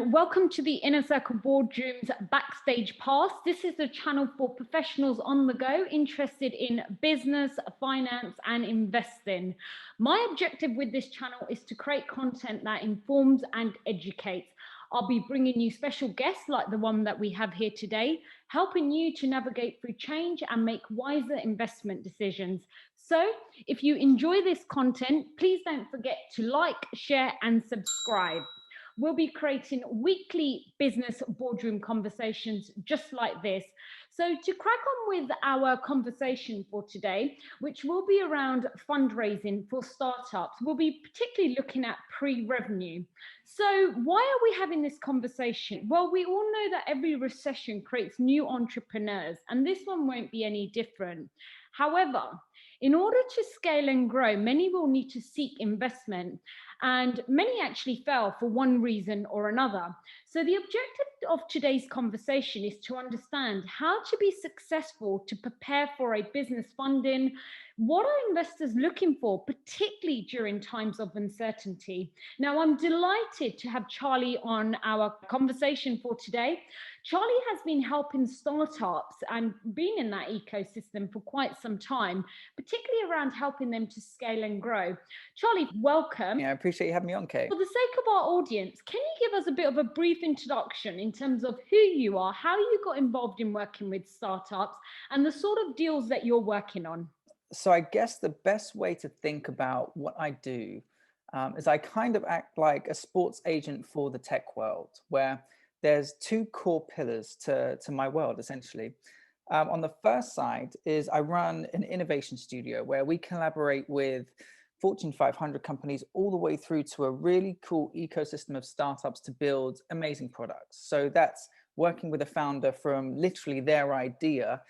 and welcome to the Inner Circle Boardroom's Backstage Pass. This is the channel for professionals on the go interested in business, finance, and investing. My objective with this channel is to create content that informs and educates. I'll be bringing you special guests like the one that we have here today, helping you to navigate through change and make wiser investment decisions. So if you enjoy this content, please don't forget to like, share, and subscribe. We'll be creating weekly business boardroom conversations just like this. So to crack on with our conversation for today, which will be around fundraising for startups, we'll be particularly looking at pre-revenue. So why are we having this conversation? Well, we all know that every recession creates new entrepreneurs, and this one won't be any different. However, in order to scale and grow, many will need to seek investment, and many actually fail for one reason or another. So the objective of today's conversation is to understand how to be successful to prepare for a business funding. What are investors looking for, particularly during times of uncertainty? Now, I'm delighted to have Charlie on our conversation for today. Charlie has been helping startups and been in that ecosystem for quite some time, particularly around helping them to scale and grow. Charlie, welcome. Yeah, I appreciate you having me on, Kate. For the sake of our audience, can you give us a bit of a brief introduction in terms of who you are, how you got involved in working with startups, and the sort of deals that you're working on? So I guess the best way to think about what I do is I kind of act like a sports agent for the tech world, where there's two core pillars to my world, essentially. On the first side is I run an innovation studio where we collaborate with Fortune 500 companies all the way through to a really cool ecosystem of startups to build amazing products. So that's working with a founder from literally their idea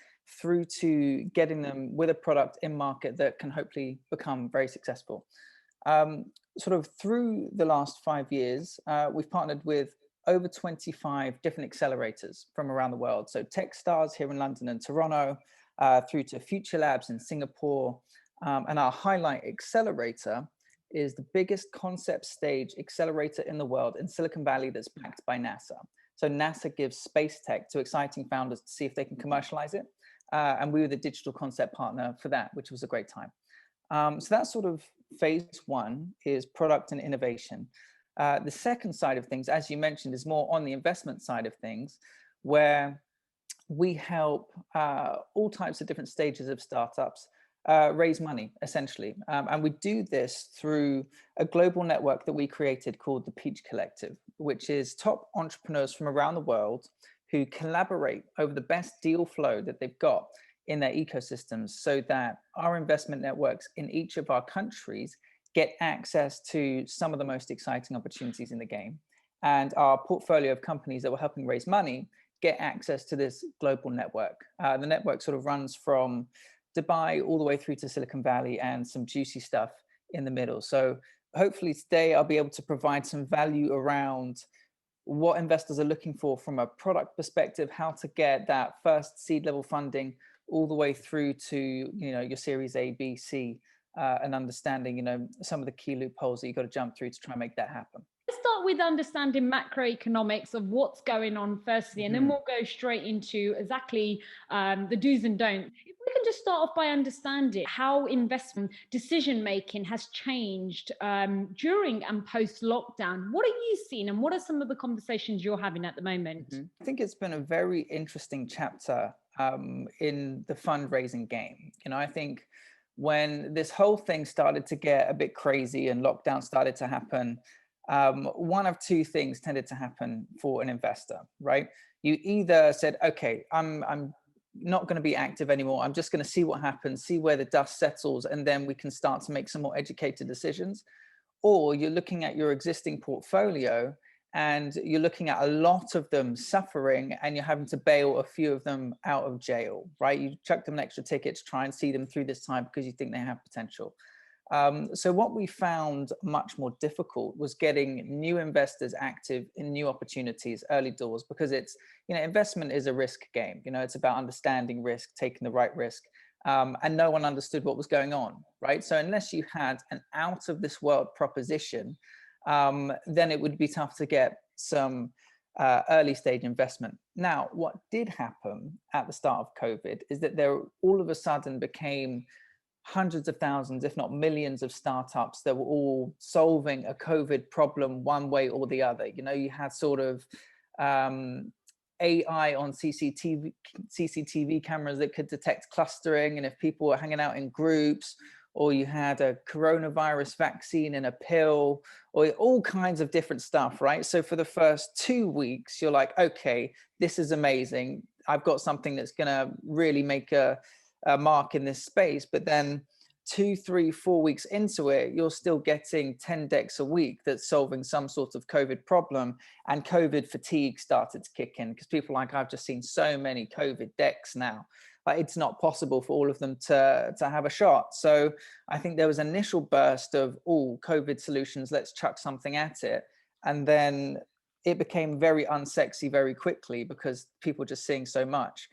through to getting them with a product in market that can hopefully become very successful. Sort of through the last 5 years, we've partnered with over 25 different accelerators from around the world. So Techstars here in London and Toronto, through to Future Labs in Singapore. And our Highlight Accelerator is the biggest concept stage accelerator in the world in Silicon Valley that's backed by NASA. So NASA gives space tech to exciting founders to see if they can commercialize it. And we were the digital concept partner for that, which was a great time. So that's sort of phase one, is product and innovation. The second side of things, as you mentioned, is more on the investment side of things, where we help all types of different stages of startups raise money, essentially. And we do this through a global network that we created called the Peach Collective, which is top entrepreneurs from around the world who collaborate over the best deal flow that they've got in their ecosystems, so that our investment networks in each of our countries get access to some of the most exciting opportunities in the game. And our portfolio of companies that we're helping raise money get access to this global network. The network sort of runs from Dubai all the way through to Silicon Valley and some juicy stuff in the middle. So hopefully today I'll be able to provide some value around what investors are looking for from a product perspective, how to get that first seed level funding all the way through to, you know, your series A, B, C, and understanding, you know, some of the key loopholes that you've got to jump through to try and make that happen. Let's start with understanding macroeconomics of what's going on firstly, and then we'll go straight into exactly the do's and don'ts. If we can just start off by understanding how investment decision making has changed during and post lockdown. What are you seeing, and what are some of the conversations you're having at the moment? I think it's been a very interesting chapter in the fundraising game. You know, I think when this whole thing started to get a bit crazy and lockdown started to happen, one of two things tended to happen for an investor, right? You either said, okay, I'm not going to be active anymore. I'm just going to see what happens, see where the dust settles, and then we can start to make some more educated decisions. Or you're looking at your existing portfolio and you're looking at a lot of them suffering, and you're having to bail a few of them out of jail, right? You chuck them an extra ticket to try and see them through this time because you think they have potential. So what we found much more difficult was getting new investors active in new opportunities early doors, because it's, you know, investment is a risk game. You know, it's about understanding risk, taking the right risk, and no one understood what was going on, right? So unless you had an out of this world proposition, then it would be tough to get some early stage investment. Now, what did happen at the start of COVID is that there all of a sudden became hundreds of thousands, if not millions of startups that were all solving a COVID problem one way or the other. You know, you had sort of AI on CCTV cameras that could detect clustering, and if people were hanging out in groups, or you had a coronavirus vaccine in a pill, or all kinds of different stuff, right? So for the first 2 weeks, you're like, okay, this is amazing. I've got something that's going to really make a mark in this space. But then 2, 3, 4 weeks into it, you're still getting 10 decks a week that's solving some sort of COVID problem, and COVID fatigue started to kick in because people are like, I've just seen so many COVID decks now. Like, it's not possible for all of them to have a shot. So I think there was an initial burst of, oh, COVID solutions, let's chuck something at it. And then it became very unsexy very quickly because people were just seeing so much.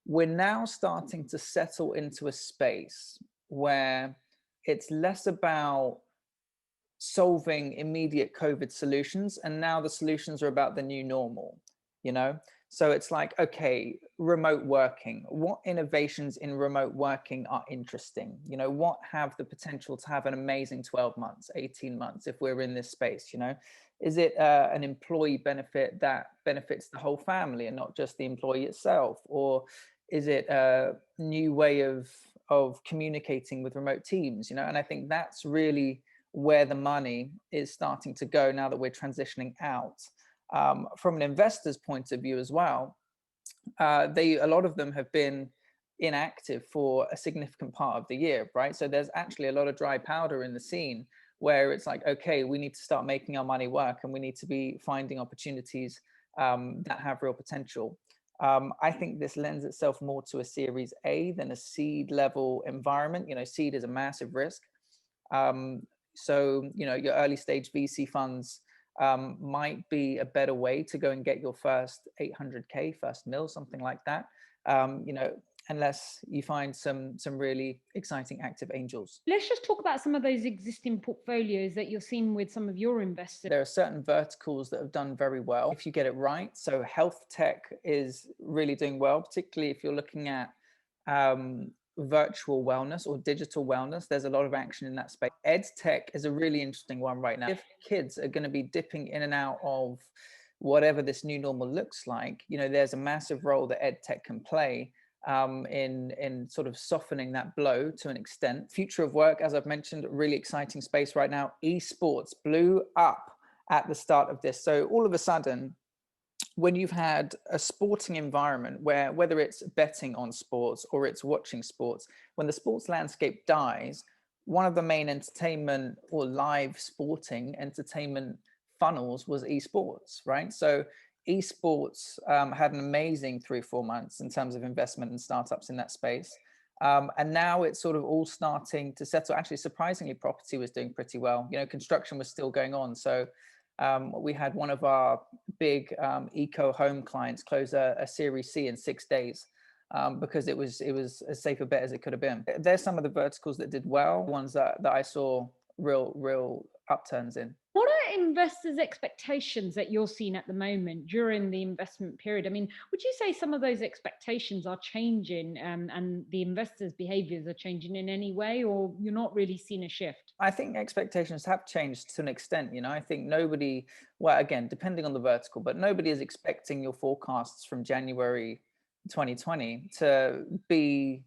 We're now starting to settle into a space where it's less about solving immediate COVID solutions, and now the solutions are about the new normal, you know? So it's like, okay, remote working, what innovations in remote working are interesting? You know, what have the potential to have an amazing 12 months, 18 months if we're in this space, you know? Is it an employee benefit that benefits the whole family and not just the employee itself? Or is it a new way of communicating with remote teams, you know? And I think that's really where the money is starting to go now that we're transitioning out. From an investor's point of view as well, a lot of them have been inactive for a significant part of the year, right? So there's actually a lot of dry powder in the scene where it's like, okay, we need to start making our money work, and we need to be finding opportunities that have real potential. I think this lends itself more to a Series A than a seed level environment. You know, seed is a massive risk. So, you know, your early stage VC funds might be a better way to go and get your first 800K, first mil, something like that. You know, unless you find some really exciting active angels. Let's just talk about some of those existing portfolios that you're seeing with some of your investors. There are certain verticals that have done very well if you get it right. So health tech is really doing well, particularly if you're looking at virtual wellness or digital wellness. There's a lot of action in that space. Ed tech is a really interesting one right now. If kids are going to be dipping in and out of whatever this new normal looks like, you know, there's a massive role that ed tech can play in sort of softening that blow to an extent. Future of work, as I've mentioned, really exciting space right now. Esports blew up at the start of this. So all of a sudden, when you've had a sporting environment where, whether it's betting on sports or it's watching sports, when the sports landscape dies, one of the main entertainment or live sporting entertainment funnels was esports, right? So esports had an amazing 3-4 months in terms of investment and startups in that space. And now it's sort of all starting to settle. Actually, surprisingly, property was doing pretty well. You know, construction was still going on. So we had one of our big eco home clients close a Series C in 6 days because it was as safe a bet as it could have been. There's some of the verticals that did well, ones that I saw real upturns in. What are investors' expectations that you're seeing at the moment during the investment period? I mean, would you say some of those expectations are changing and the investors' behaviors are changing in any way, or you're not really seeing a shift? I think expectations have changed to an extent. You know, I think nobody, well, again, depending on the vertical, but nobody is expecting your forecasts from January 2020 to be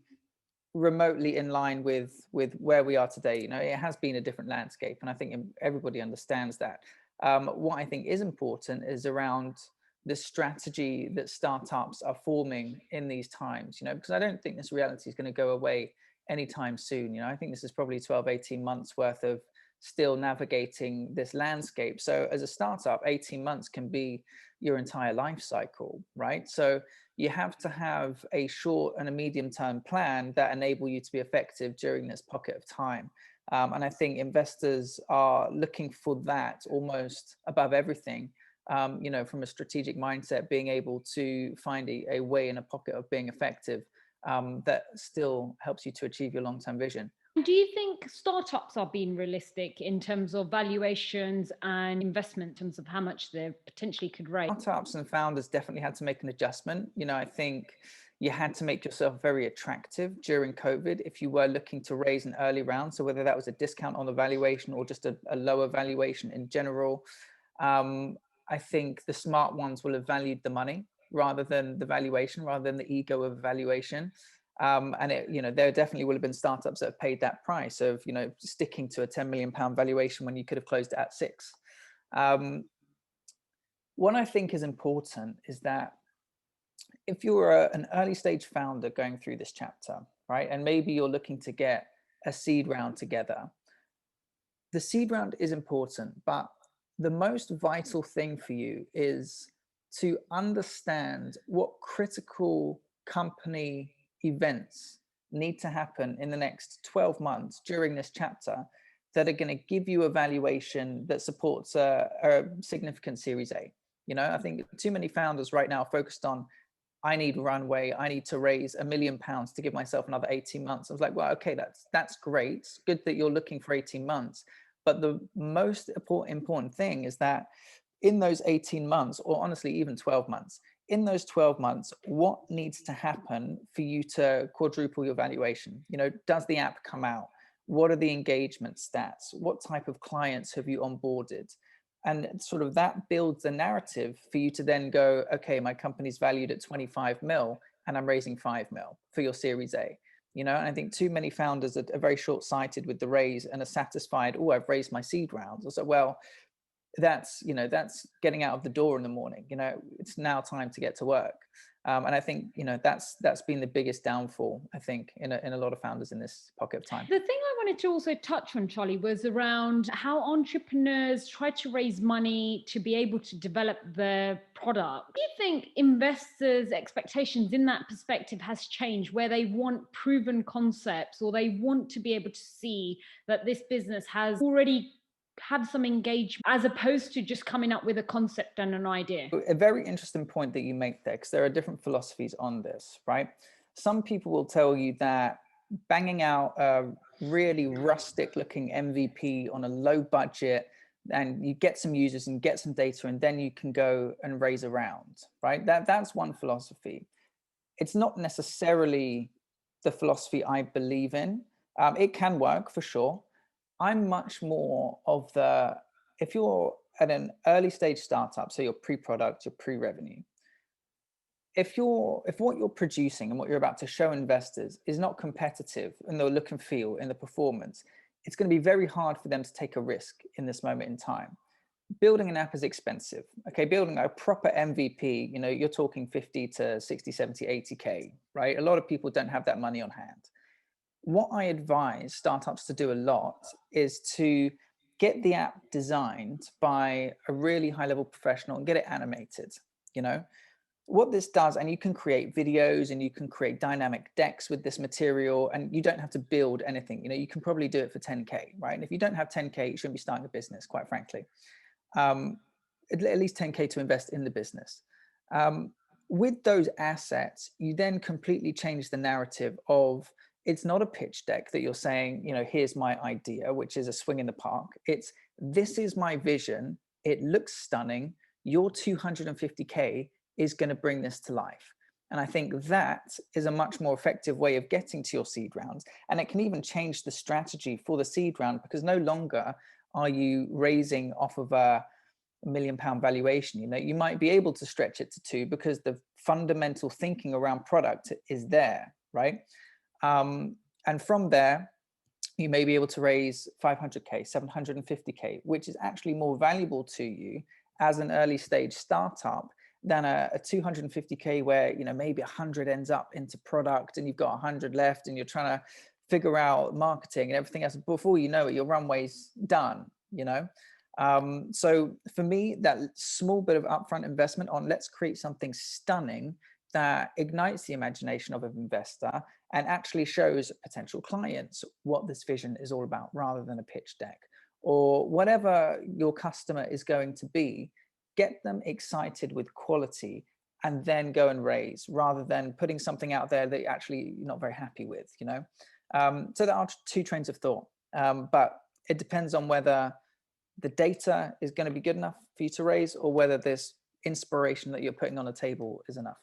remotely in line with where we are today. You know, it has been a different landscape, and I think everybody understands that. What I think is important is around the strategy that startups are forming in these times, you know, because I don't think this reality is going to go away anytime soon. You know, I think this is probably 12-18 months worth of still navigating this landscape. So as a startup, 18 months can be your entire life cycle, right? So you have to have a short and a medium term plan that enable you to be effective during this pocket of time. And I think investors are looking for that almost above everything. You know, from a strategic mindset, being able to find a way in a pocket of being effective that still helps you to achieve your long-term vision. Do you think startups are being realistic in terms of valuations and investment, in terms of how much they potentially could raise? Startups and founders definitely had to make an adjustment. I think you had to make yourself very attractive during COVID if you were looking to raise an early round. So whether that was a discount on the valuation or just a lower valuation in general, I think the smart ones will have valued the money rather than the valuation, rather than the ego of valuation. And there definitely will have been startups that have paid that price of, sticking to a £10 million valuation when you could have closed it at 6. Um, what I think is important is that if you're an early stage founder going through this chapter, right, and maybe you're looking to get a seed round together, the seed round is important, but the most vital thing for you is to understand what critical company events need to happen in the next 12 months during this chapter that are going to give you a valuation that supports a significant Series A. I think too many founders right now are focused on, I need runway, I need to raise £1 million to give myself another 18 months. I was like, well, okay, that's great. It's good that you're looking for 18 months. But the most important thing is that in those 18 months, or honestly, even 12 months, in those 12 months, what needs to happen for you to quadruple your valuation? Does the app come out? What are the engagement stats? What type of clients have you onboarded? And sort of that builds a narrative for you to then go, okay, my company's valued at 25 mil and I'm raising 5 mil for your Series A. And I think too many founders are very short-sighted with the raise and are satisfied, oh, I've raised my seed rounds. So, well, that's getting out of the door in the morning. It's now time to get to work. And I think that's been the biggest downfall, I think, in a lot of founders in this pocket of time. The thing I wanted to also touch on, Charlie, was around how entrepreneurs try to raise money to be able to develop their product. Do you think investors' expectations in that perspective has changed, where they want proven concepts, or they want to be able to see that this business has already had some engagement, as opposed to just coming up with a concept and an idea? A very interesting point that you make there, because there are different philosophies on this, right? Some people will tell you that banging out a really rustic looking MVP on a low budget, and you get some users and get some data, and then you can go and raise a round, right? That's one philosophy. It's not necessarily the philosophy I believe in. It can work for sure. I'm much more of if you're at an early stage startup, so you're pre-product, you're pre-revenue, if what you're producing and what you're about to show investors is not competitive in the look and feel, in the performance, it's going to be very hard for them to take a risk in this moment in time. Building an app is expensive. Okay, building a proper MVP, you're talking 50 to 60, 70, 80K, right? A lot of people don't have that money on hand. What I advise startups to do a lot is to get the app designed by a really high level professional and get it animated. What this does, and you can create videos and you can create dynamic decks with this material, and you don't have to build anything. You can probably do it for 10K, right? And if you don't have 10K, you shouldn't be starting a business, quite frankly. At least 10K to invest in the business. With those assets, you then completely change the narrative of, it's not a pitch deck that you're saying, here's my idea, which is a swing in the park. It's, this is my vision. It looks stunning. Your 250K is going to bring this to life. And I think that is a much more effective way of getting to your seed rounds. And it can even change the strategy for the seed round, because no longer are you raising off of a £1 million valuation. You might be able to stretch it to 2 because the fundamental thinking around product is there, right? And from there, you may be able to raise 500K, 750K, which is actually more valuable to you as an early stage startup than a 250K where, maybe 100 ends up into product and you've got 100 left and you're trying to figure out marketing and everything else. Before you know it, your runway's done, So for me, that small bit of upfront investment on, let's create something stunning that ignites the imagination of an investor and actually shows potential clients what this vision is all about, rather than a pitch deck or whatever your customer is going to be. Get them excited with quality and then go and raise, rather than putting something out there that you're actually not very happy with, So there are two trains of thought, but it depends on whether the data is going to be good enough for you to raise, or whether this inspiration that you're putting on the table is enough.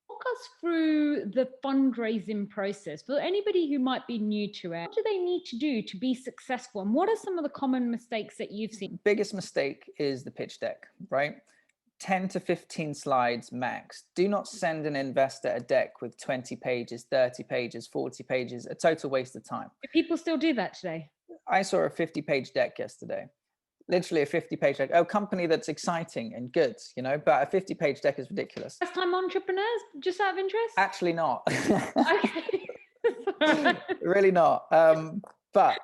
Walk us through the fundraising process for anybody who might be new to it. What do they need to do to be successful? And what are some of the common mistakes that you've seen? Biggest mistake is the pitch deck, right? 10 to 15 slides max. Do not send an investor a deck with 20 pages, 30 pages, 40 pages, a total waste of time. Do people still do that today? I saw a 50-page deck yesterday. Literally a 50-page deck. Oh, company that's exciting and good, you know, but a 50-page deck is ridiculous. First time entrepreneurs, just out of interest? Actually not. Okay. Really not. But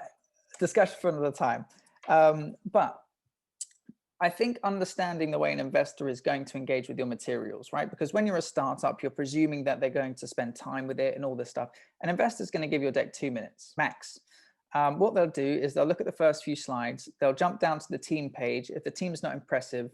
discussion for another time. But I think understanding the way an investor is going to engage with your materials, right? Because when you're a startup, you're presuming that they're going to spend time with it and all this stuff. An investor's going to give you a deck 2 minutes max. What they'll do is they'll look at the first few slides, they'll jump down to the team page. If the team's not impressive,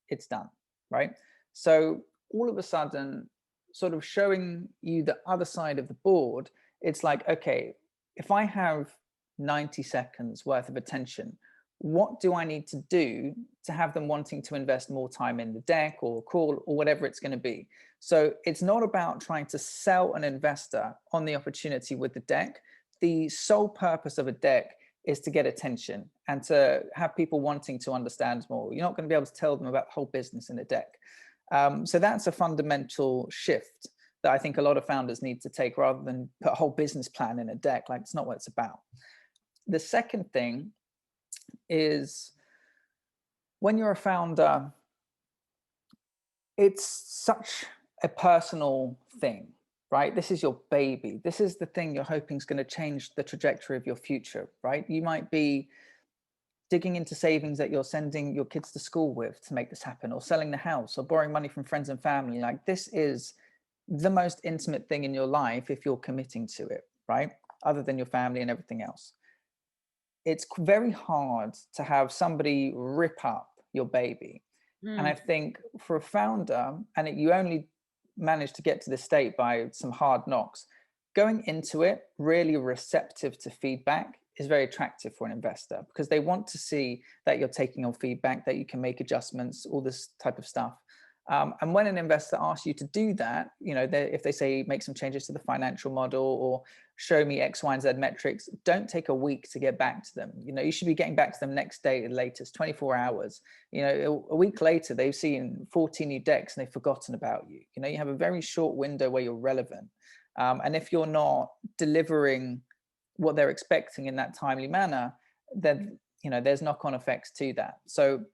it's done, right? So all of a sudden, sort of showing you the other side of the board, it's like, okay, if I have 90 seconds worth of attention, what do I need to do to have them wanting to invest more time in the deck or call or whatever it's going to be? So it's not about trying to sell an investor on the opportunity with the deck. The sole purpose of a deck is to get attention and to have people wanting to understand more. You're not going to be able to tell them about the whole business in a deck. So that's a fundamental shift that I think a lot of founders need to take, rather than put a whole business plan in a deck. Like, it's not what it's about. The second thing is, when you're a founder, it's such a personal thing, right? This is your baby. This is the thing you're hoping is going to change the trajectory of your future, right? You might be digging into savings that you're sending your kids to school with to make this happen, or selling the house, or borrowing money from friends and family. Like, this is the most intimate thing in your life if you're committing to it, right? Other than your family and everything else. It's very hard to have somebody rip up your baby. And I think for a founder, and you only manage to get to this state by some hard knocks, going into it really receptive to feedback is very attractive for an investor, because they want to see that you're taking on feedback, that you can make adjustments, all this type of stuff. And when an investor asks you to do that, you know, if they say make some changes to the financial model or show me X, Y, and Z metrics, don't take a week to get back to them. You know, you should be getting back to them next day at the latest, 24 hours. You know, a week later, they've seen 14 new decks and they've forgotten about you. You know, you have a very short window where you're relevant. And if you're not delivering what they're expecting in that timely manner, then, you know, there's knock-on effects to that. So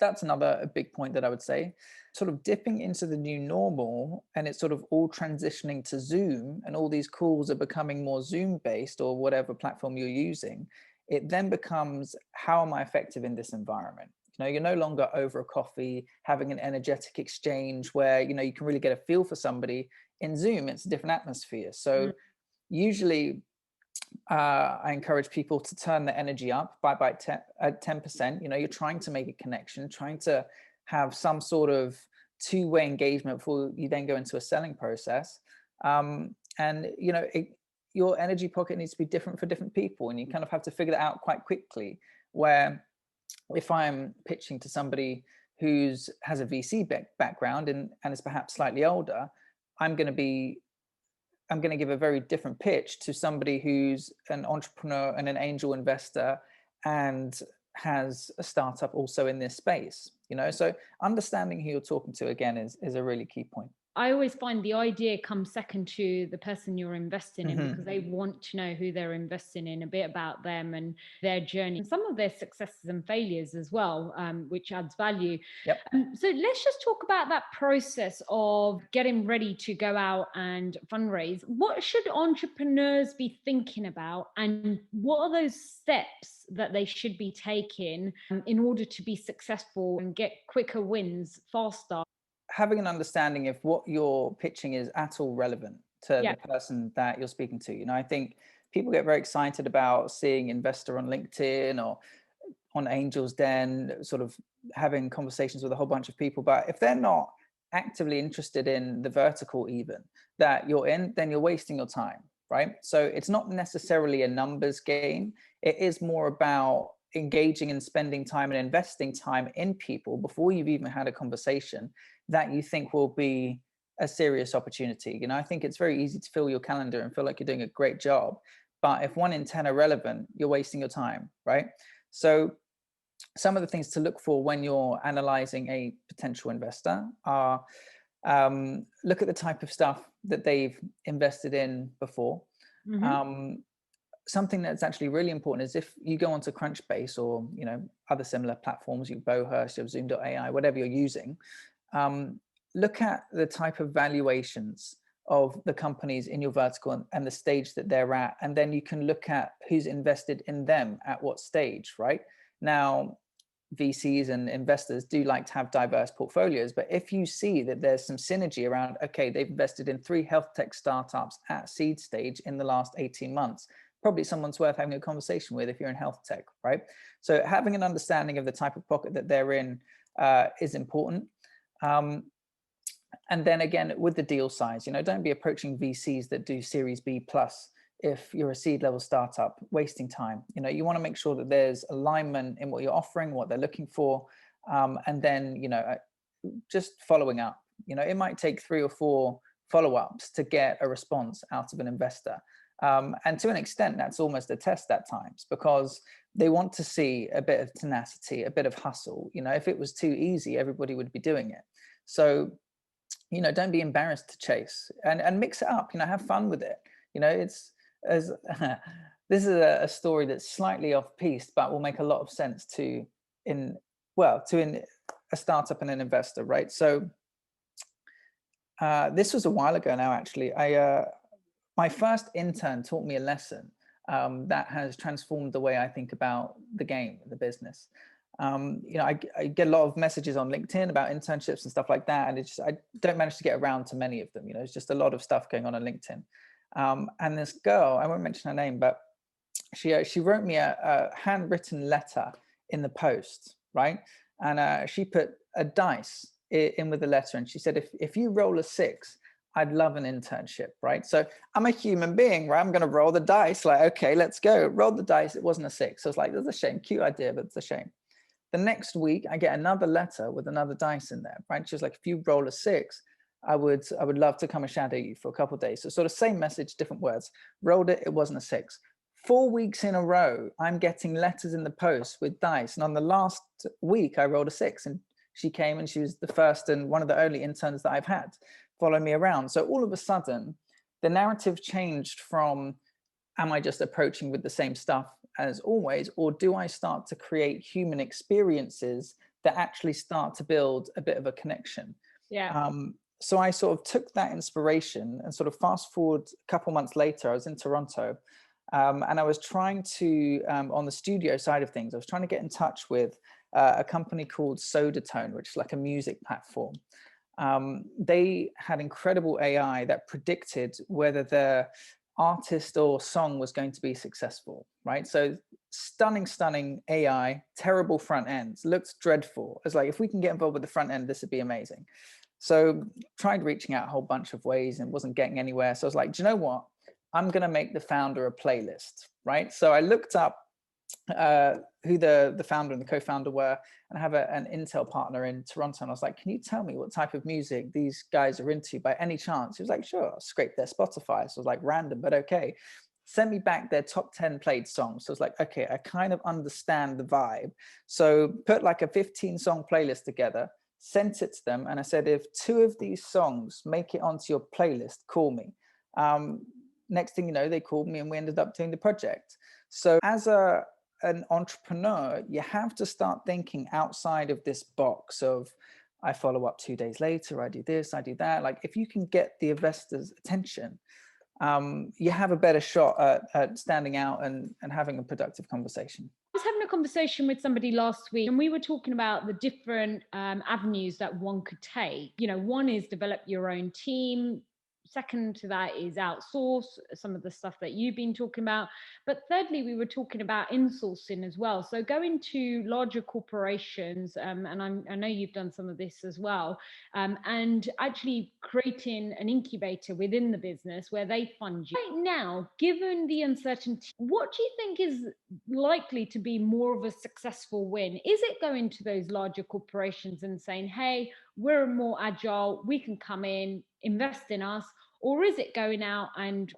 that's another big point that I would say. Sort of dipping into the new normal, and it's sort of all transitioning to Zoom, and all these calls are becoming more Zoom based, or whatever platform you're using. It then becomes, how am I effective in this environment? You know, you're no longer over a coffee having an energetic exchange where, you know, you can really get a feel for somebody. In Zoom, it's a different atmosphere. So usually I encourage people to turn the energy up by 10%. You know, you're trying to make a connection, trying to have some sort of two-way engagement before you then go into a selling process. And, you know, your energy pocket needs to be different for different people. And you kind of have to figure that out quite quickly, where if I'm pitching to somebody who's has a VC background and is perhaps slightly older, I'm going to give a very different pitch to somebody who's an entrepreneur and an angel investor and has a startup also in this space, you know. So understanding who you're talking to, again, is a really key point. I always find the idea comes second to the person you're investing in, because they want to know who they're investing in, a bit about them and their journey, and some of their successes and failures as well, which adds value. Yep. So let's just talk about that process of getting ready to go out and fundraise. What should entrepreneurs be thinking about, and what are those steps that they should be taking in order to be successful and get quicker wins faster? Having an understanding if what you're pitching is at all relevant to the person that you're speaking to. You know, I think people get very excited about seeing investor on LinkedIn or on Angel's Den, sort of having conversations with a whole bunch of people. But if they're not actively interested in the vertical even that you're in, then you're wasting your time. right? So it's not necessarily a numbers game. It is more about engaging and spending time and investing time in people before you've even had a conversation that you think will be a serious opportunity. I think it's very easy to fill your calendar and feel like you're doing a great job, but if 1 in 10 are relevant, you're wasting your time, right? So some of the things to look for when you're analyzing a potential investor are, look at the type of stuff that they've invested in before. Something that's actually really important is if you go onto Crunchbase or other similar platforms, you Bohurst, you have Zoom.ai, whatever you're using, look at the type of valuations of the companies in your vertical and the stage that they're at, and then you can look at who's invested in them at what stage. Right now, VCs and investors do like to have diverse portfolios, but if you see that there's some synergy around, okay, they've invested in 3 health tech startups at seed stage in the last 18 months, probably someone's worth having a conversation with if you're in health tech, right? So having an understanding of the type of pocket that they're in is important. And then again, with the deal size, don't be approaching VCs that do Series B plus if you're a seed level startup, wasting time. You want to make sure that there's alignment in what you're offering, what they're looking for, and then just following up. It might take 3 or 4 follow-ups to get a response out of an investor, and to an extent that's almost a test at times, because they want to see a bit of tenacity, a bit of hustle. If it was too easy, everybody would be doing it. So don't be embarrassed to chase, and mix it up. Have fun with it. It's as this is a story that's slightly off piste, but will make a lot of sense to a startup and an investor, right? So this was a while ago now, actually. My first intern taught me a lesson that has transformed the way I think about the game, the business. I get a lot of messages on LinkedIn about internships and stuff like that, and I don't manage to get around to many of them. There's just a lot of stuff going on LinkedIn. And this girl, I won't mention her name, but she wrote me a handwritten letter in the post, right? And she put a dice in with the letter, and she said, if you roll a 6, I'd love an internship, right? So I'm a human being, right? I'm going to roll the dice. Like, okay, let's go. Roll the dice. It wasn't a 6. So it's like, that's a shame. Cute idea, but it's a shame. The next week, I get another letter with another dice in there, right? She was like, if you roll a 6, I would love to come and shadow you for a couple of days. So sort of same message, different words. Rolled it, it wasn't a 6. 4 weeks in a row, I'm getting letters in the post with dice. And on the last week, I rolled a 6, and she came, and she was the first and one of the only interns that I've had follow me around. So all of a sudden, the narrative changed from, am I just approaching with the same stuff as always, or do I start to create human experiences that actually start to build a bit of a connection? Yeah. So I sort of took that inspiration, and sort of fast forward a couple months later, I was in Toronto, and I was trying to, on the studio side of things, I was trying to get in touch with a company called Sodatone, which is like a music platform. They had incredible AI that predicted whether the artist or song was going to be successful, right? So stunning AI, terrible front ends, looks dreadful. It's like, if we can get involved with the front end, this would be amazing. So tried reaching out a whole bunch of ways and wasn't getting anywhere. So I was like, do you know what? I'm going to make the founder a playlist, right? So I looked up who the founder and the co-founder were, and I have an Intel partner in Toronto, and I was like, can you tell me what type of music these guys are into by any chance? He was like, sure. I'll scrape their Spotify. So I was like, random, but okay. Send me back their top 10 played songs. So I was like, okay, I kind of understand the vibe. So put like a 15-song playlist together, sent it to them, and I said, if 2 of these songs make it onto your playlist, call me. Next thing you know, they called me, and we ended up doing the project. So as an entrepreneur, you have to start thinking outside of this box of, I follow up 2 days later, I do this, I do that. Like, if you can get the investor's attention, you have a better shot at standing out and having a productive conversation. I was having a conversation with somebody last week, and we were talking about the different avenues that one could take. One is develop your own team, Second to that is outsource some of the stuff that you've been talking about. But thirdly, we were talking about insourcing as well. So going to larger corporations, and I know you've done some of this as well, and actually creating an incubator within the business where they fund you. Right now, given the uncertainty, what do you think is likely to be more of a successful win? Is it going to those larger corporations and saying, hey, we're more agile, we can come in, invest in us? Or is it going out and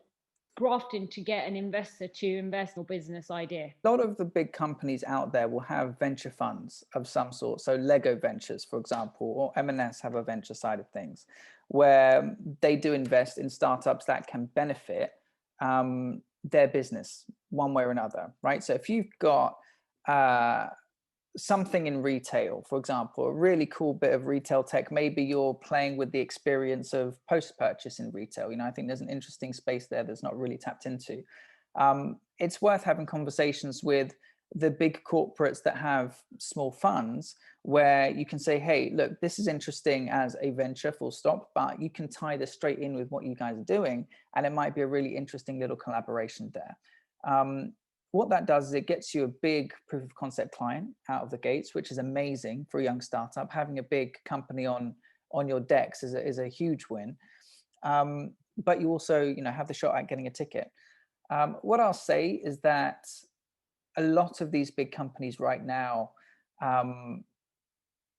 grafting to get an investor to invest in your business idea? A lot of the big companies out there will have venture funds of some sort. So Lego Ventures, for example, or M&S have a venture side of things where they do invest in startups that can benefit their business one way or another, right? So if you've got something in retail, for example, a really cool bit of retail tech, maybe you're playing with the experience of post-purchase in retail. I think there's an interesting space there that's not really tapped into. It's worth having conversations with the big corporates that have small funds where you can say, hey, look, this is interesting as a venture, full stop, but you can tie this straight in with what you guys are doing. And it might be a really interesting little collaboration there. What that does is it gets you a big proof of concept client out of the gates, which is amazing for a young startup. Having a big company on your decks is a huge win. But you also, have the shot at getting a ticket. What I'll say is that a lot of these big companies right now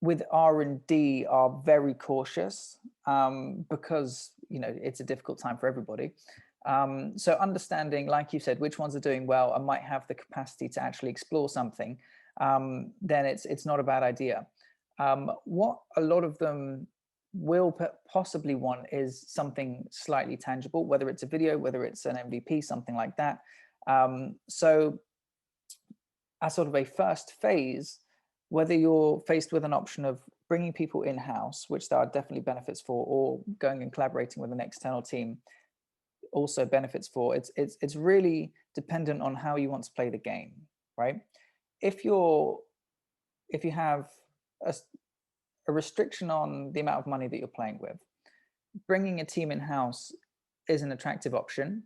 with R&D are very cautious because, it's a difficult time for everybody. So understanding, like you said, which ones are doing well and might have the capacity to actually explore something, then it's not a bad idea. What a lot of them will possibly want is something slightly tangible, whether it's a video, whether it's an MVP, something like that. So as sort of a first phase, whether you're faced with an option of bringing people in-house, which there are definitely benefits for, or going and collaborating with an external team, also benefits for, it's really dependent on how you want to play the game, right? If you have a restriction on the amount of money that you're playing with, bringing a team in-house is an attractive option.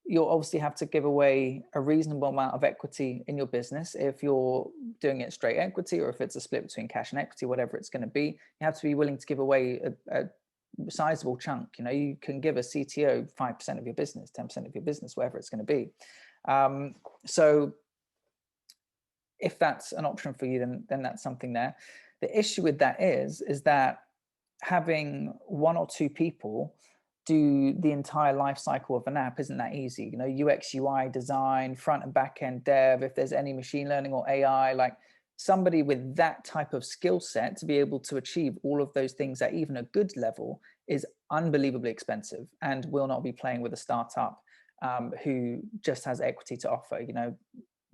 You'll obviously have to give away a reasonable amount of equity in your business if you're doing it straight equity, or if it's a split between cash and equity, whatever it's going to be. You have to be willing to give away a sizable chunk. You can give a CTO 5% of your business, 10% of your business, whatever it's going to be. So if that's an option for you, then that's something there. The issue with that is that having one or two people do the entire life cycle of an app isn't that easy. UX, UI design, front and back end dev, if there's any machine learning or AI, like somebody with that type of skill set to be able to achieve all of those things at even a good level is unbelievably expensive, and will not be playing with a startup who just has equity to offer.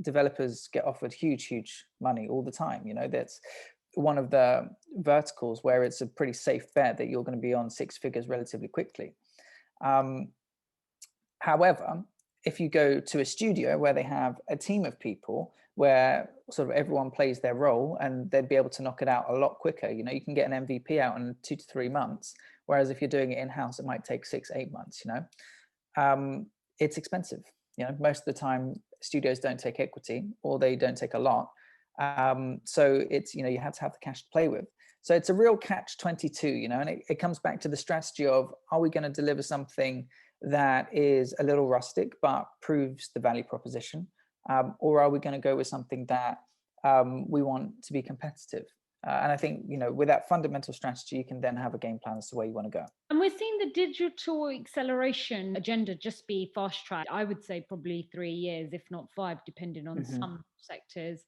Developers get offered huge money all the time. That's one of the verticals where it's a pretty safe bet that you're going to be on six figures relatively quickly. However, if you go to a studio where they have a team of people where sort of everyone plays their role, and they'd be able to knock it out a lot quicker. You can get an MVP out in 2 to 3 months, whereas if you're doing it in-house, it might take 6-8 months. It's expensive. Most of the time studios don't take equity, or they don't take a lot. So it's, you have to have the cash to play with. So it's a real catch-22, and it comes back to the strategy of, are we going to deliver something that is a little rustic but proves the value proposition, or are we going to go with something that we want to be competitive? And I think, with that fundamental strategy, you can then have a game plan as to where you want to go. And we're seeing the digital acceleration agenda just be fast tracked. I would say probably 3 years, if not 5, depending on some sectors.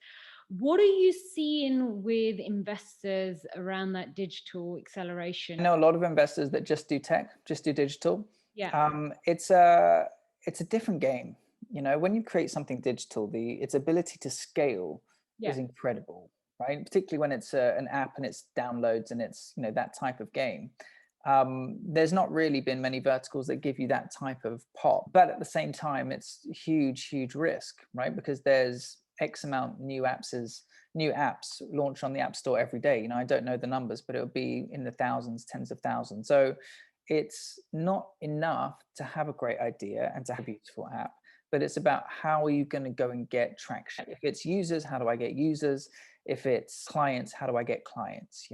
What are you seeing with investors around that digital acceleration? I know a lot of investors that just do tech, just do digital. Yeah. It's a different game. When you create something digital, its ability to scale is incredible, right? Particularly when it's an app and it's downloads and it's, that type of game. There's not really been many verticals that give you that type of pop, but at the same time, it's huge risk, right? Because there's X amount new apps launch on the App Store every day. I don't know the numbers, but it'll be in the thousands, tens of thousands. So it's not enough to have a great idea and to have a beautiful app, but it's about how are you going to go and get traction. If it's users, how do I get users? If it's clients, how do I get clients?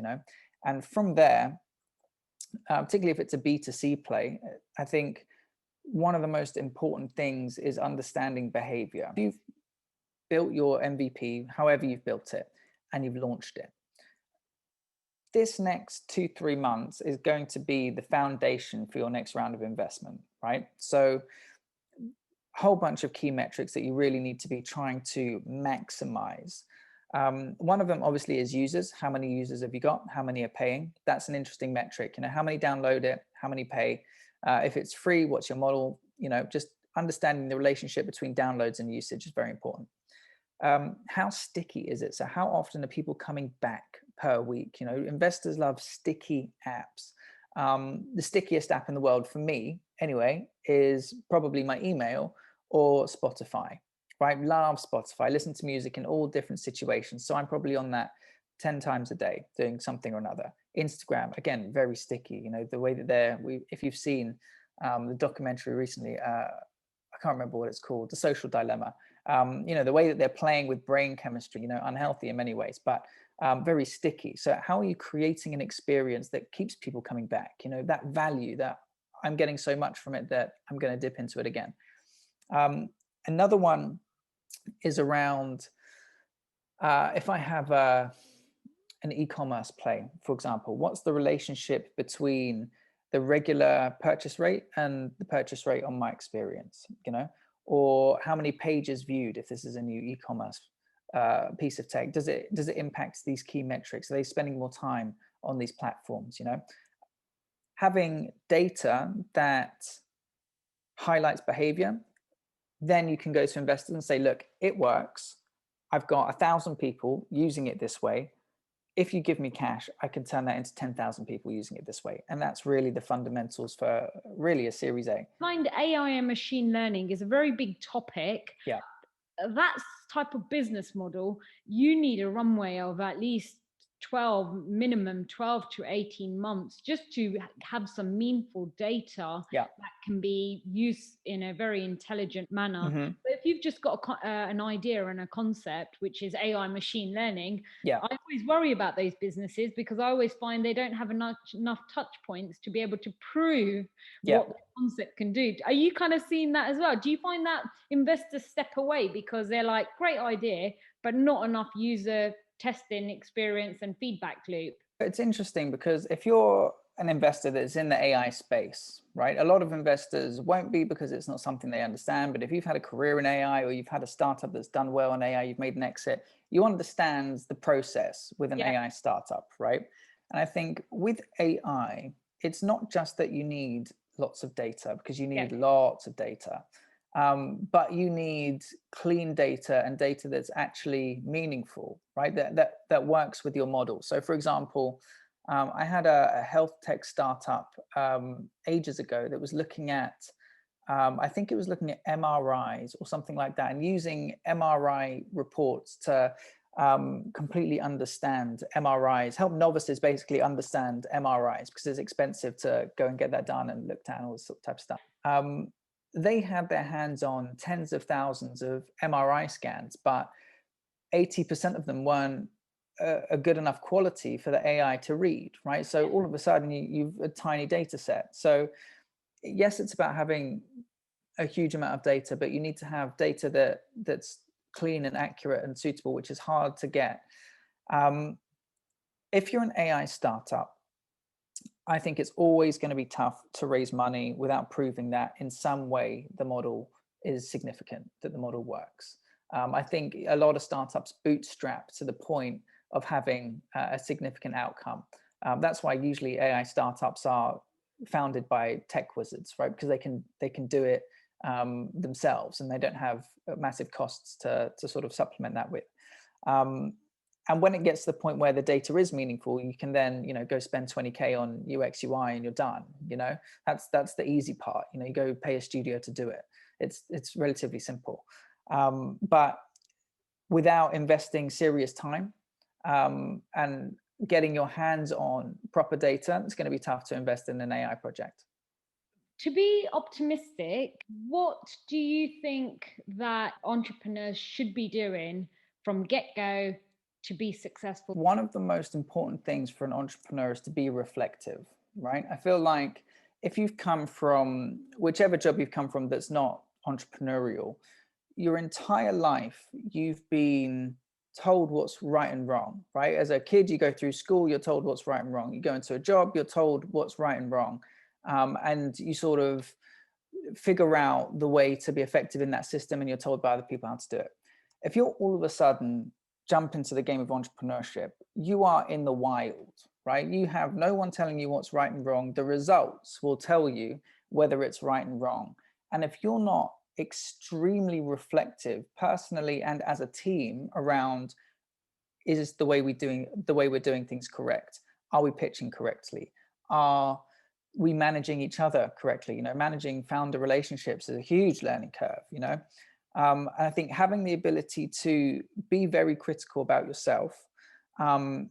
And from there, particularly if it's a B2C play, I think one of the most important things is understanding behavior. If you've built your MVP, however you've built it, and you've launched it, this next 2-3 months is going to be the foundation for your next round of investment, right? So a whole bunch of key metrics that you really need to be trying to maximize. One of them obviously is users. How many users have you got? How many are paying? That's an interesting metric. How many download it? How many pay? If it's free, what's your model? Just understanding the relationship between downloads and usage is very important. How sticky is it? So how often are people coming back per week? Investors love sticky apps. The stickiest app in the world for me anyway is probably my email or Spotify, right? Love Spotify, listen to music in all different situations. So I'm probably on that 10 times a day doing something or another. Instagram, again, very sticky. The way that if you've seen the documentary recently, I can't remember what it's called, The Social Dilemma. The way that they're playing with brain chemistry, unhealthy in many ways, but very sticky. So how are you creating an experience that keeps people coming back? That value that I'm getting so much from it that I'm going to dip into it again. Another one is around if I have an e-commerce play, for example, what's the relationship between the regular purchase rate and the purchase rate on my experience, or how many pages viewed if this is a new e-commerce piece of tech? Does it impact these key metrics? Are they spending more time on these platforms? Having data that highlights behavior, then you can go to investors and say, look, it works. I've got 1,000 people using it this way. If you give me cash, I can turn that into 10,000 people using it this way. And that's really the fundamentals for really a Series A. I find AI and machine learning is a very big topic. Yeah. That type of business model, you need a runway of at least 12 to 18 months just to have some meaningful data that can be used in a very intelligent manner. But if you've just got an idea and a concept, which is AI machine learning, I always worry about those businesses because I always find they don't have enough touch points to be able to prove what the concept can do. Are you kind of seeing that as well? Do you find that investors step away because they're like, great idea, but not enough user testing experience and feedback loop? It's interesting because if you're an investor that's in the AI space, right, a lot of investors won't be because it's not something they understand. But if you've had a career in AI or you've had a startup that's done well in AI, you've made an exit, you understand the process with an AI startup, right? And I think with AI, it's not just that you need lots of data, because you need lots of data. But you need clean data and data that's actually meaningful, right? That works with your model. So for example, I had a health tech startup ages ago that was looking at, I think it was looking at MRIs or something like that, and using MRI reports to completely understand MRIs, help novices basically understand MRIs, because it's expensive to go and get that done and looked at and all this type of stuff. They had their hands on tens of thousands of MRI scans, but 80% of them weren't a good enough quality for the AI to read, right? So all of a sudden you've a tiny data set. So yes, it's about having a huge amount of data, but you need to have data that's clean and accurate and suitable, which is hard to get. If you're an AI startup, I think it's always going to be tough to raise money without proving that in some way the model is significant, that the model works. I think a lot of startups bootstrap to the point of having a significant outcome. That's why usually AI startups are founded by tech wizards, right? Because they can do it themselves, and they don't have massive costs to sort of supplement that with. And when it gets to the point where the data is meaningful, you can then, go spend 20K on UX UI and you're done. That's the easy part. You go pay a studio to do it. It's relatively simple. But without investing serious time and getting your hands on proper data, it's going to be tough to invest in an AI project. To be optimistic, what do you think that entrepreneurs should be doing from get-go to be successful? One of the most important things for an entrepreneur is to be reflective, right? I feel like if you've come from whichever job you've come from that's not entrepreneurial, your entire life you've been told what's right and wrong, right? As a kid, you go through school, you're told what's right and wrong. You go into a job, you're told what's right and wrong. And you sort of figure out the way to be effective in that system, and you're told by other people how to do it. If you're all of a sudden jump into the game of entrepreneurship, you are in the wild, right? You have no one telling you what's right and wrong. The results will tell you whether it's right and wrong. And if you're not extremely reflective personally and as a team around, is the way we're doing things correct? Are we pitching correctly? Are we managing each other correctly? Managing founder relationships is a huge learning curve. And I think having the ability to be very critical about yourself,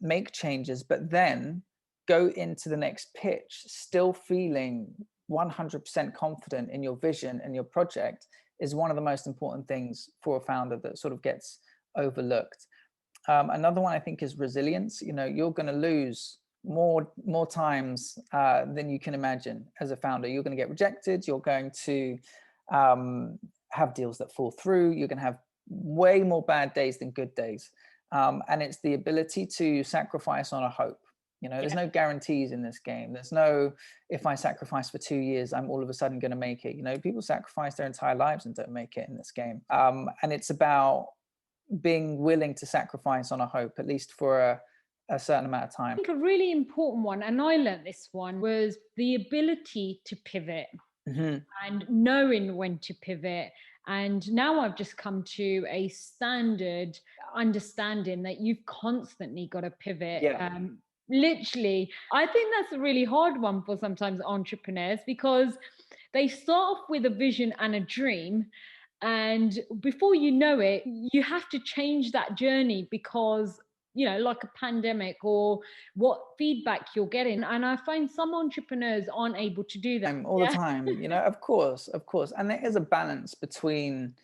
make changes, but then go into the next pitch still feeling 100% confident in your vision and your project is one of the most important things for a founder that sort of gets overlooked. Another one I think is resilience. You're going to lose more times than you can imagine as a founder. You're going to get rejected. You're going to have deals that fall through. You're going to have way more bad days than good days. And it's the ability to sacrifice on a hope. There's no guarantees in this game. There's no, if I sacrifice for 2 years, I'm all of a sudden going to make it. People sacrifice their entire lives and don't make it in this game. And it's about being willing to sacrifice on a hope, at least for a certain amount of time. I think a really important one, and I learned this one, was the ability to pivot and knowing when to pivot. And now I've just come to a standard understanding that you've constantly got to pivot. Literally, I think that's a really hard one for sometimes entrepreneurs, because they start off with a vision and a dream, and before you know it, you have to change that journey because like a pandemic or what feedback you're getting. And I find some entrepreneurs aren't able to do that all the time. Of course. And there is a balance between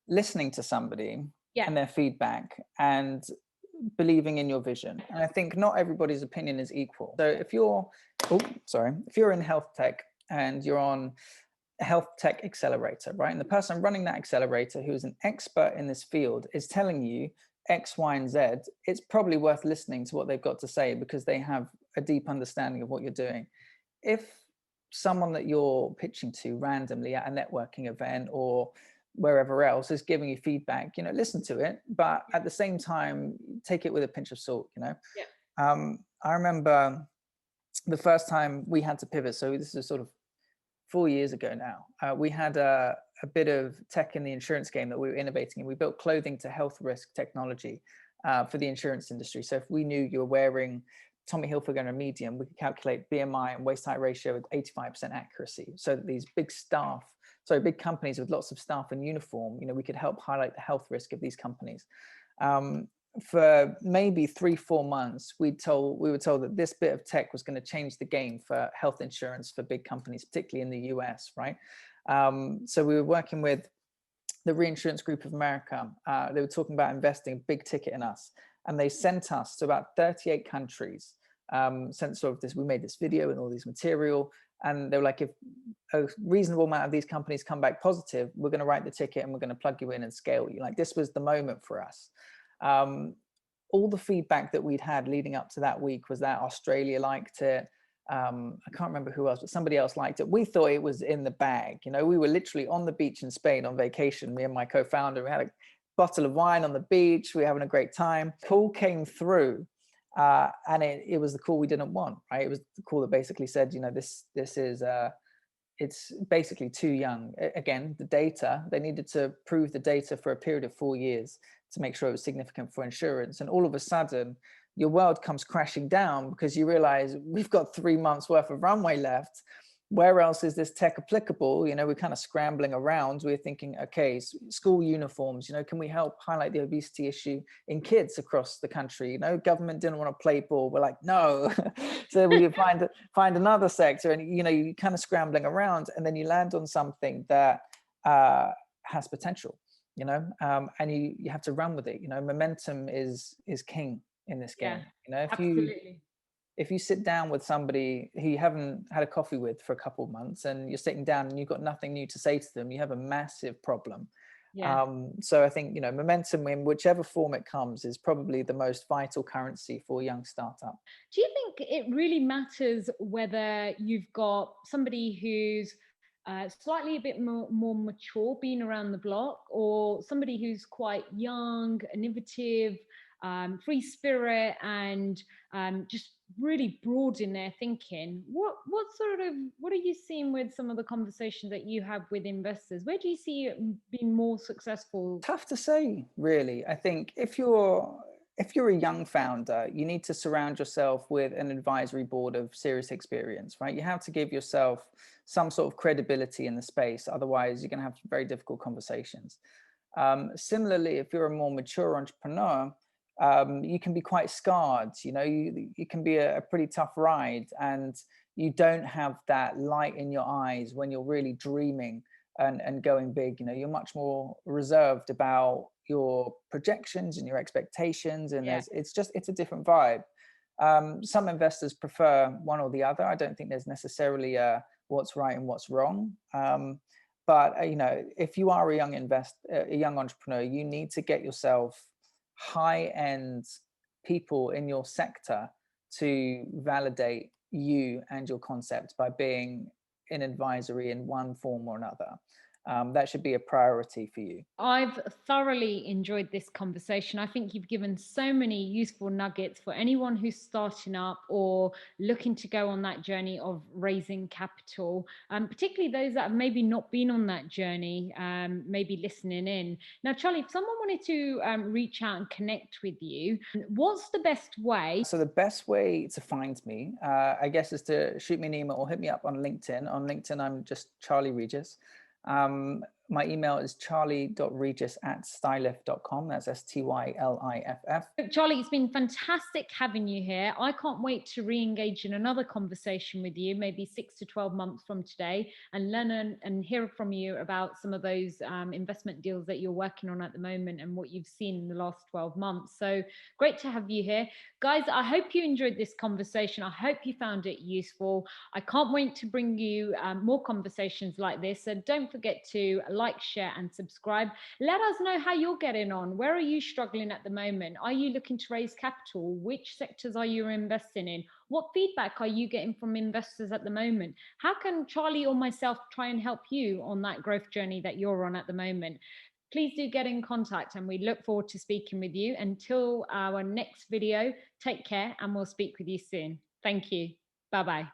listening to somebody and their feedback and believing in your vision. And I think not everybody's opinion is equal. So if you're in health tech and you're on a health tech accelerator, right? And the person running that accelerator, who is an expert in this field, is telling you X, Y, and Z, it's probably worth listening to what they've got to say because they have a deep understanding of what you're doing. If someone that you're pitching to randomly at a networking event or wherever else is giving you feedback, listen to it, but at the same time, take it with a pinch of salt. I remember the first time we had to pivot. So this is sort of 4 years ago now. We had a bit of tech in the insurance game that we were innovating, and we built clothing to health risk technology for the insurance industry. So if we knew you were wearing Tommy Hilfiger and a medium, we could calculate BMI and waist height ratio with 85% accuracy. So that these big companies with lots of staff in uniform, we could help highlight the health risk of these companies. For maybe 3-4 months, we were told that this bit of tech was going to change the game for health insurance for big companies, particularly in the US, right? So we were working with the Reinsurance Group of America. They were talking about investing a big ticket in us, and they sent us to about 38 countries. Sent sort of this, we made this video and all these material, and they were like, if a reasonable amount of these companies come back positive, we're going to write the ticket and we're going to plug you in and scale you. Like, this was the moment for us. All the feedback that we'd had leading up to that week was that Australia liked it. I can't remember who else, but somebody else liked it. We thought it was in the bag. We were literally on the beach in Spain on vacation, me and my co-founder. We had a bottle of wine on the beach. We were having a great time. Call came through, and it was the call we didn't want, right? It was the call that basically said, this is it's basically too young. Again, the data, they needed to prove the data for a period of 4 years to make sure it was significant for insurance. And all of a sudden, your world comes crashing down because you realize we've got 3 months worth of runway left. where else is this tech applicable? We're kind of scrambling around. We're thinking, okay, school uniforms, can we help highlight the obesity issue in kids across the country? Government didn't want to play ball. We're like, no. So we find another sector, and you kind of scrambling around, and then you land on something that has potential, and you have to run with it. Momentum is king in this game. Yeah, absolutely. If you sit down with somebody who you haven't had a coffee with for a couple of months, and you're sitting down and you've got nothing new to say to them, you have a massive problem. Yeah. So I think, momentum in whichever form it comes is probably the most vital currency for a young startup. Do you think it really matters whether you've got somebody who's slightly a bit more mature, being around the block, or somebody who's quite young, innovative, free spirit, and just really broad in their thinking? What are you seeing with some of the conversations that you have with investors? Where do you see it being more successful? Tough to say, really. I think if you're a young founder, you need to surround yourself with an advisory board of serious experience, right? You have to give yourself some sort of credibility in the space. Otherwise, you're going to have very difficult conversations. Similarly, if you're a more mature entrepreneur, you can be quite scarred. You can be a pretty tough ride, and you don't have that light in your eyes when you're really dreaming and going big. You're much more reserved about your projections and your expectations, and Yeah. it's a different vibe. Some investors prefer one or the other. I don't think there's necessarily a what's right and what's wrong. But if you are a young entrepreneur, you need to get yourself high-end people in your sector to validate you and your concept by being in advisory in one form or another. That should be a priority for you. I've thoroughly enjoyed this conversation. I think you've given so many useful nuggets for anyone who's starting up or looking to go on that journey of raising capital, particularly those that have maybe not been on that journey, maybe listening in. Now, Charlie, if someone wanted to reach out and connect with you, what's the best way? So the best way to find me, I guess, is to shoot me an email or hit me up on LinkedIn. On LinkedIn, I'm just Charlie Regis. My email is charlie.regis@styliff.com. That's STYLIFF. Charlie, it's been fantastic having you here. I can't wait to re-engage in another conversation with you, maybe 6 to 12 months from today, and learn and hear from you about some of those investment deals that you're working on at the moment and what you've seen in the last 12 months. So great to have you here. Guys, I hope you enjoyed this conversation. I hope you found it useful. I can't wait to bring you more conversations like this. So don't forget to like, share, and subscribe. Let us know how you're getting on. Where are you struggling at the moment? Are you looking to raise capital? Which sectors are you investing in? What feedback are you getting from investors at the moment? How can Charlie or myself try and help you on that growth journey that you're on at the moment? Please do get in contact, and we look forward to speaking with you. Until our next video, take care, and we'll speak with you soon. Thank you. Bye-bye.